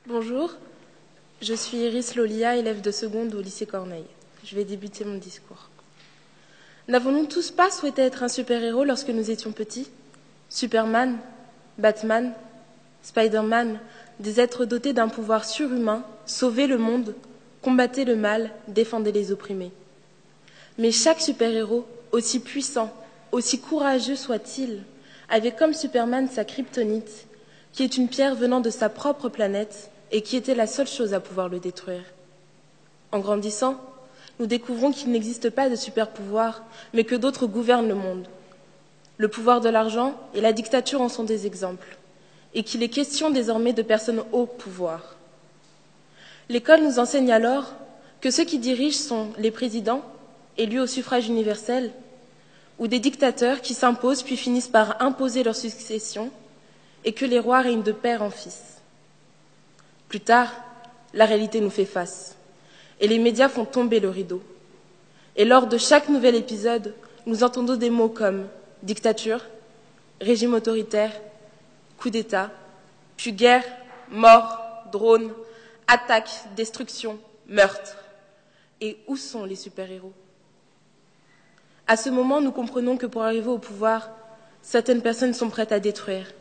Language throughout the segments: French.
Bonjour, je suis Iris Lolia, élève de seconde au lycée Corneille. Je vais débuter mon discours. N'avons-nous tous pas souhaité être un super-héros lorsque nous étions petits? Superman, Batman, Spider-Man, des êtres dotés d'un pouvoir surhumain, sauvaient le monde, combattaient le mal, défendaient les opprimés. Mais chaque super-héros, aussi puissant, aussi courageux soit-il, avait comme Superman sa kryptonite, qui est une pierre venant de sa propre planète et qui était la seule chose à pouvoir le détruire. En grandissant, nous découvrons qu'il n'existe pas de super-pouvoir, mais que d'autres gouvernent le monde. Le pouvoir de l'argent et la dictature en sont des exemples, et qu'il est question désormais de personnes au pouvoir. L'école nous enseigne alors que ceux qui dirigent sont les présidents, élus au suffrage universel, ou des dictateurs qui s'imposent puis finissent par imposer leur succession, et que les rois règnent de père en fils. Plus tard, la réalité nous fait face, et les médias font tomber le rideau. Et lors de chaque nouvel épisode, nous entendons des mots comme dictature, régime autoritaire, coup d'État, puis guerre, mort, drone, attaque, destruction, meurtre. Et où sont les super-héros? À ce moment, nous comprenons que pour arriver au pouvoir, certaines personnes sont prêtes à détruire.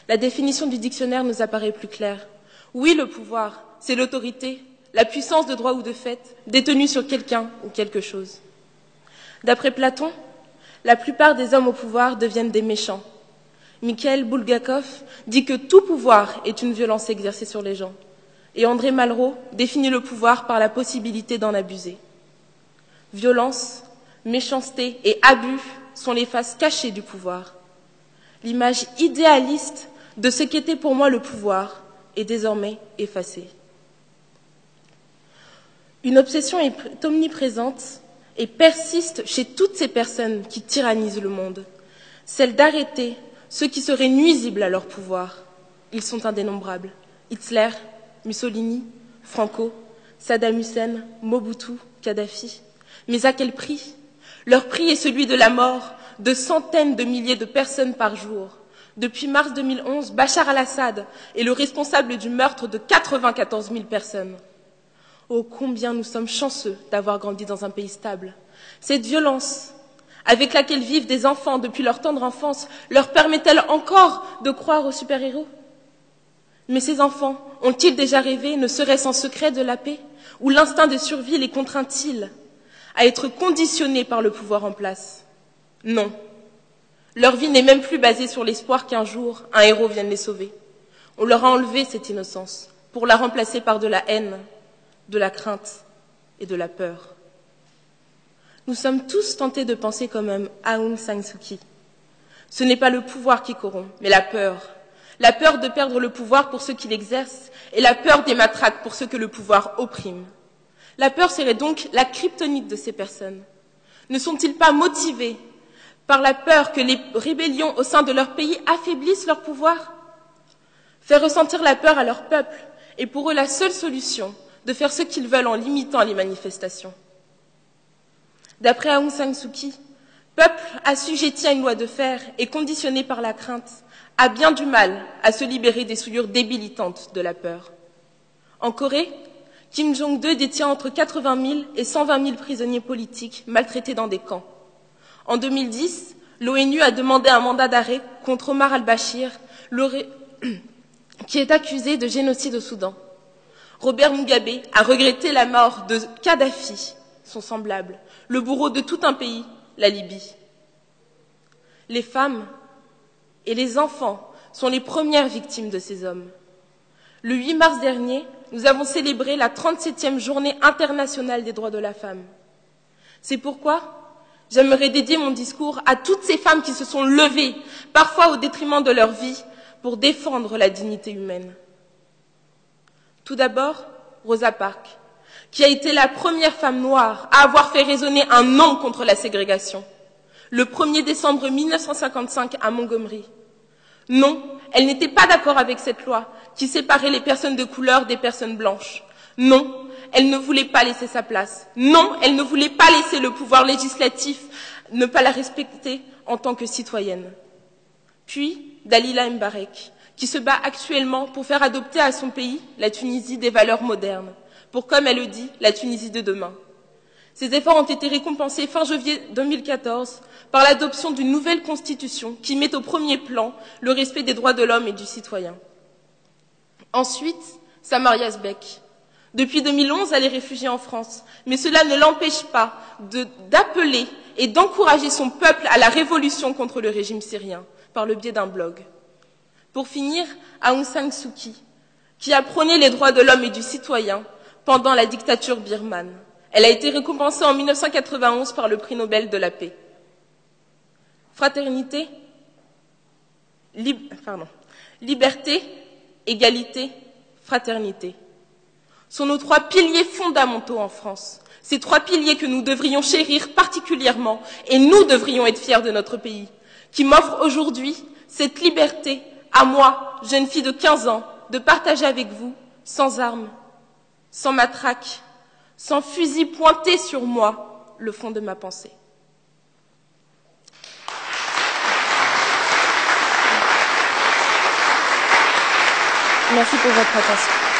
La définition du dictionnaire nous apparaît plus claire. Oui, le pouvoir, c'est l'autorité, la puissance de droit ou de fait, détenue sur quelqu'un ou quelque chose. D'après Platon, la plupart des hommes au pouvoir deviennent des méchants. Mikhail Bulgakov dit que tout pouvoir est une violence exercée sur les gens. Et André Malraux définit le pouvoir par la possibilité d'en abuser. Violence, méchanceté et abus sont les faces cachées du pouvoir. L'image idéaliste de ce qu'était pour moi le pouvoir est désormais effacée. Une obsession est omniprésente et persiste chez toutes ces personnes qui tyrannisent le monde, celle d'arrêter ceux qui seraient nuisibles à leur pouvoir. Ils sont indénombrables. Hitler, Mussolini, Franco, Saddam Hussein, Mobutu, Kadhafi. Mais à quel prix? Leur prix est celui de la mort de centaines de milliers de personnes par jour. Depuis mars 2011, Bachar al-Assad est le responsable du meurtre de 94 000 personnes. Oh, combien nous sommes chanceux d'avoir grandi dans un pays stable. Cette violence avec laquelle vivent des enfants depuis leur tendre enfance leur permet-elle encore de croire aux super-héros? Mais ces enfants ont-ils déjà rêvé, ne serait-ce en secret, de la paix? Ou l'instinct de survie les contraint-il à être conditionnés par le pouvoir en place? Non. Leur vie n'est même plus basée sur l'espoir qu'un jour, un héros vienne les sauver. On leur a enlevé cette innocence pour la remplacer par de la haine, de la crainte et de la peur. Nous sommes tous tentés de penser comme Aung San Suu Kyi. Ce n'est pas le pouvoir qui corrompt, mais la peur. La peur de perdre le pouvoir pour ceux qui l'exercent et la peur des matraques pour ceux que le pouvoir opprime. La peur serait donc la kryptonite de ces personnes. Ne sont-ils pas motivés par la peur que les rébellions au sein de leur pays affaiblissent leur pouvoir? Faire ressentir la peur à leur peuple est pour eux la seule solution de faire ce qu'ils veulent en limitant les manifestations. D'après Aung San Suu Kyi, peuple assujetti à une loi de fer et conditionné par la crainte a bien du mal à se libérer des souillures débilitantes de la peur. En Corée, Kim Jong-il détient entre 80 000 et 120 000 prisonniers politiques maltraités dans des camps. En 2010, l'ONU a demandé un mandat d'arrêt contre Omar al-Bashir, qui est accusé de génocide au Soudan. Robert Mugabe a regretté la mort de Kadhafi, son semblable, le bourreau de tout un pays, la Libye. Les femmes et les enfants sont les premières victimes de ces hommes. Le 8 mars dernier, nous avons célébré la 37e journée internationale des droits de la femme. C'est pourquoi j'aimerais dédier mon discours à toutes ces femmes qui se sont levées, parfois au détriment de leur vie, pour défendre la dignité humaine. Tout d'abord, Rosa Parks, qui a été la première femme noire à avoir fait résonner un non contre la ségrégation, le 1er décembre 1955 à Montgomery. Non, elle n'était pas d'accord avec cette loi qui séparait les personnes de couleur des personnes blanches. Non, elle ne voulait pas laisser sa place. Non, elle ne voulait pas laisser le pouvoir législatif ne pas la respecter en tant que citoyenne. Puis, Dalila Mbarek, qui se bat actuellement pour faire adopter à son pays, la Tunisie, des valeurs modernes, pour, comme elle le dit, la Tunisie de demain. Ces efforts ont été récompensés fin janvier 2014 par l'adoption d'une nouvelle constitution qui met au premier plan le respect des droits de l'homme et du citoyen. Ensuite, Samaria Sbeck. Depuis 2011, elle est réfugiée en France, mais cela ne l'empêche pas d'appeler et d'encourager son peuple à la révolution contre le régime syrien, par le biais d'un blog. Pour finir, Aung San Suu Kyi, qui a prôné les droits de l'homme et du citoyen pendant la dictature birmane. Elle a été récompensée en 1991 par le prix Nobel de la paix. Fraternité, liberté, égalité, fraternité sont nos trois piliers fondamentaux en France. Ces trois piliers que nous devrions chérir particulièrement et nous devrions être fiers de notre pays, qui m'offre aujourd'hui cette liberté à moi, jeune fille de 15 ans, de partager avec vous, sans armes, sans matraque, sans fusil pointé sur moi, le fond de ma pensée. Merci pour votre attention.